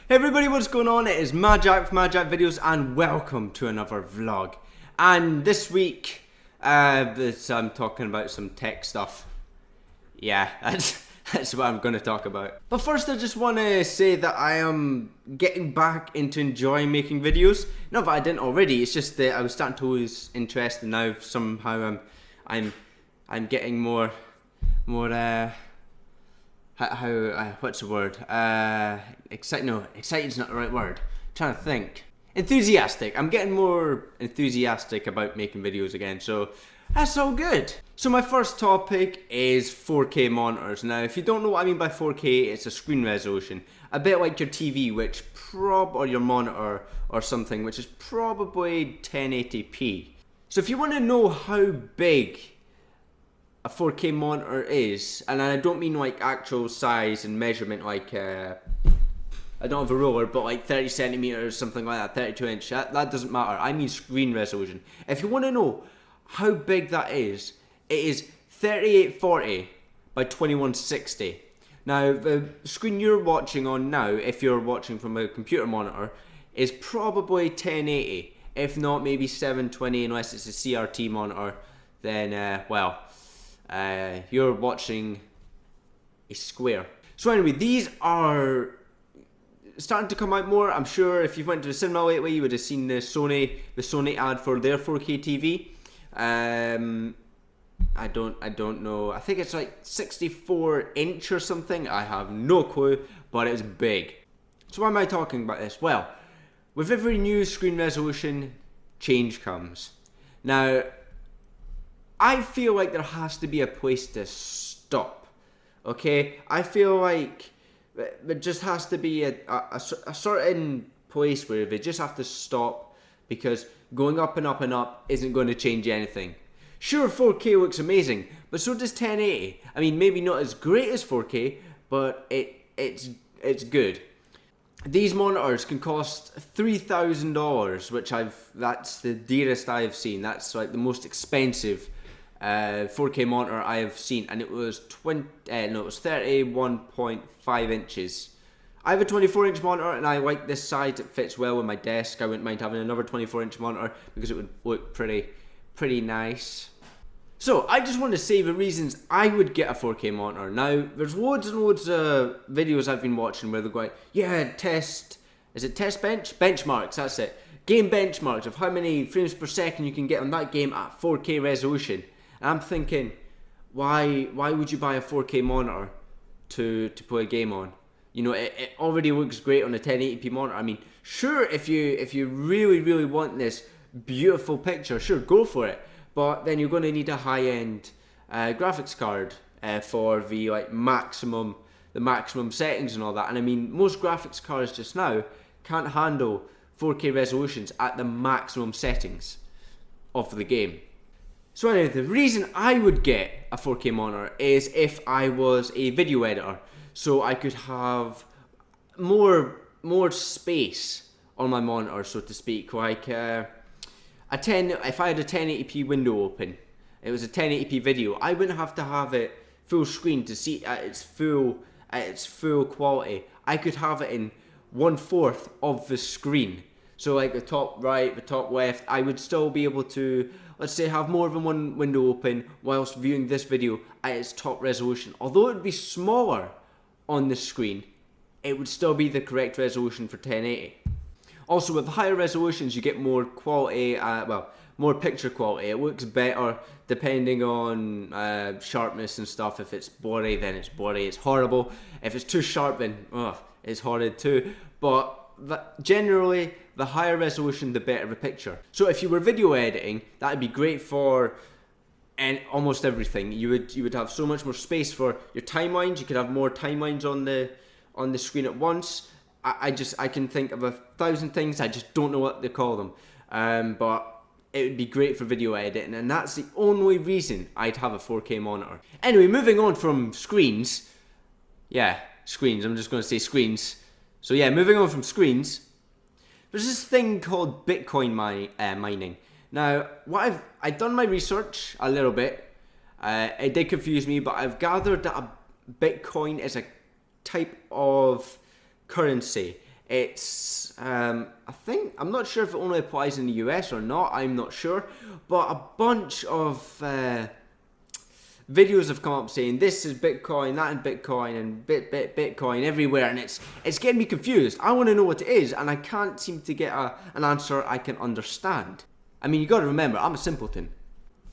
Hey everybody, what's going on? It is MadJack from MadJackVideos and welcome to another vlog. And this week, I'm talking about some tech stuff. Yeah, that's what I'm going to talk about. But first I just want to say that I am getting back into enjoying making videos. Not that I didn't already, it's just that I was starting to lose interest and now somehow I'm getting more what's the word? Excited's not the right word. I'm trying to think. Enthusiastic. I'm getting more enthusiastic about making videos again, so that's all good. So my first topic is 4K monitors. Now, if you don't know what I mean by 4K, it's a screen resolution. A bit like your TV, or your monitor or something, which is probably 1080p. So if you want to know how big a 4K monitor is, and I don't mean like actual size and measurement, like I don't have a ruler, but like 30 centimeters, something like that, 32 inch, that doesn't matter. I mean screen resolution. If you want to know how big that is, it is 3840 by 2160. Now, the screen you're watching on now, if you're watching from a computer monitor, is probably 1080. If not, maybe 720, unless it's a CRT monitor, then, you're watching a square. So anyway, these are starting to come out more. I'm sure if you went to the cinema lately, you would have seen the Sony ad for their 4K TV. I don't know. I think it's like 64 inch or something. I have no clue, but it's big. So why am I talking about this? Well, with every new screen resolution, change comes. Now, I feel like there has to be a place to stop, okay? I feel like there just has to be a certain place where they just have to stop, because going up and up and up isn't going to change anything. Sure, 4K looks amazing, but so does 1080. I mean, maybe not as great as 4K, but it's good. These monitors can cost $3,000, which that's the dearest I've seen. That's like the most expensive 4K monitor I have seen, and it was 31.5 inches. I have a 24-inch monitor, and I like this size. It fits well with my desk. I wouldn't mind having another 24-inch monitor because it would look pretty nice. So I just want to say the reasons I would get a 4K monitor. Now, there's loads and loads of videos I've been watching where they're going, yeah, benchmarks, that's it. Game benchmarks of how many frames per second you can get on that game at 4K resolution. And I'm thinking, why would you buy a 4K monitor to play a game on? You know, it already looks great on a 1080p monitor. I mean, sure, if you really want this beautiful picture, sure, go for it. But then you're going to need a high-end graphics card for the maximum settings and all that. And I mean, most graphics cards just now can't handle 4K resolutions at the maximum settings of the game. So anyway, the reason I would get a 4K monitor is if I was a video editor, so I could have more space on my monitor, so to speak. Like if I had a 1080p window open, it was a 1080p video, I wouldn't have to have it full screen to see at its full quality. I could have it in 1/4 of the screen. So like the top right, the top left, I would still be able to, let's say, have more than one window open whilst viewing this video at its top resolution. Although it would be smaller on the screen, it would still be the correct resolution for 1080. Also, with higher resolutions, you get more quality, more picture quality. It looks better depending on sharpness and stuff. If it's blurry, then it's blurry, it's horrible. If it's too sharp, then it's horrid too. But generally, the higher resolution, the better the picture. So if you were video editing, that would be great for almost everything. You would have so much more space for your timelines. You could have more timelines on the screen at once. I can think of 1,000 things. I just don't know what they call them. But it would be great for video editing, and that's the only reason I'd have a 4K monitor. Anyway, moving on from screens. Yeah, screens. I'm just going to say screens. So yeah, moving on from screens. There's this thing called Bitcoin mining. Now, I've done my research a little bit. It did confuse me, but I've gathered that a Bitcoin is a type of currency. It's, I'm not sure if it only applies in the US or not, I'm not sure, but a bunch of videos have come up saying this is Bitcoin, that is Bitcoin, and Bitcoin everywhere, and it's getting me confused. I want to know what it is, and I can't seem to get an answer I can understand. I mean, you got to remember, I'm a simpleton.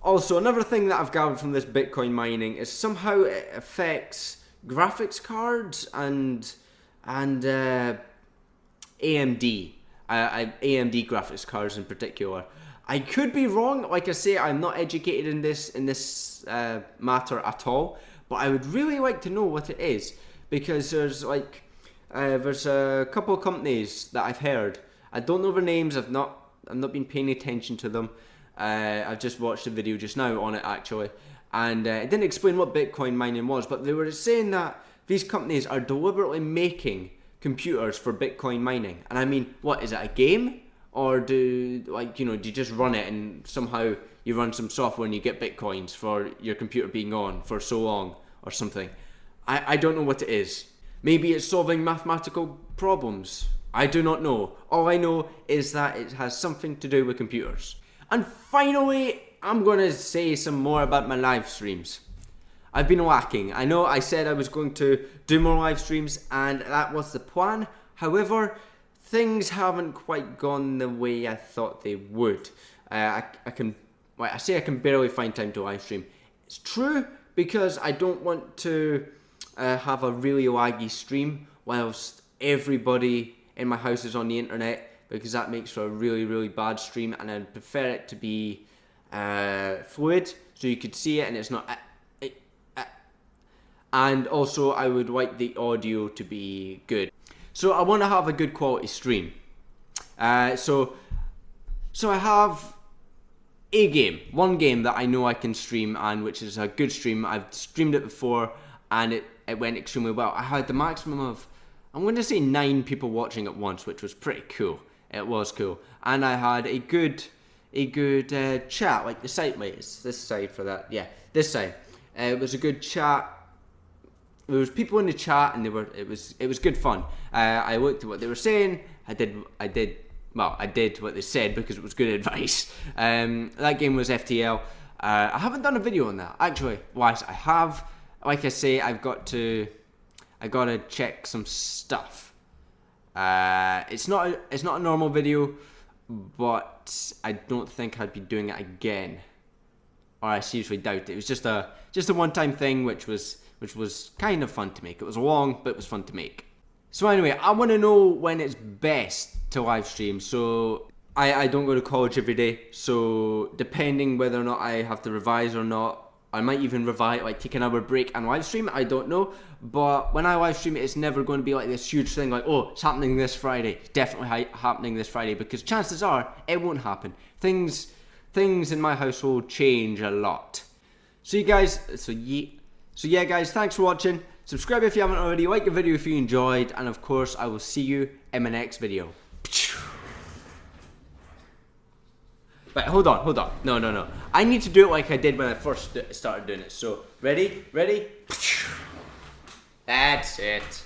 Also, another thing that I've gathered from this Bitcoin mining is somehow it affects graphics cards and AMD graphics cards in particular. I could be wrong. Like I say, I'm not educated in this matter at all, but I would really like to know what it is, because there's a couple of companies that I've heard. I don't know their names. I've not been paying attention to them. I've just watched a video just now on it actually, and it didn't explain what Bitcoin mining was, but they were saying that these companies are deliberately making computers for Bitcoin mining. And I mean, what is it, a game? Or do you just run it and somehow you run some software and you get Bitcoins for your computer being on for so long or something? I don't know what it is. Maybe it's solving mathematical problems. I do not know. All I know is that it has something to do with computers. And finally, I'm going to say some more about my live streams. I've been lacking. I know I said I was going to do more live streams, and that was the plan. However, things haven't quite gone the way I thought they would. I can barely find time to live stream. It's true because I don't want to have a really laggy stream whilst everybody in my house is on the internet, because that makes for a really, really bad stream, and I'd prefer it to be fluid so you could see it and it's not. And also I would like the audio to be good. So I want to have a good quality stream. So I have one game that I know I can stream, and which is a good stream. I've streamed it before and it went extremely well. I had the maximum of, I'm going to say 9 people watching at once, which was pretty cool. It was cool. And I had a good chat, like the side, wait, it's this side for that. Yeah, this side. It was a good chat. There was people in the chat, and it was good fun. I looked at what they were saying. I did what they said because it was good advice. That game was FTL. I haven't done a video on that actually. Whilst I have, like I say, I gotta check some stuff. It's not a normal video, but I don't think I'd be doing it again, or I seriously doubt it. It was just a one-time thing, which was kind of fun to make. It was long, but it was fun to make. So anyway, I want to know when it's best to live stream. So I don't go to college every day, so depending whether or not I have to revise or not, I might even revise, like take an hour break and live stream. I don't know, but when I live stream, it's never going to be like this huge thing like, oh, it's happening this Friday. It's definitely happening this Friday, because chances are it won't happen. Things in my household change a lot. So yeah guys, thanks for watching. Subscribe if you haven't already, like the video if you enjoyed, and of course I will see you in my next video. Wait, hold on. No. I need to do it like I did when I first started doing it. So, ready? That's it.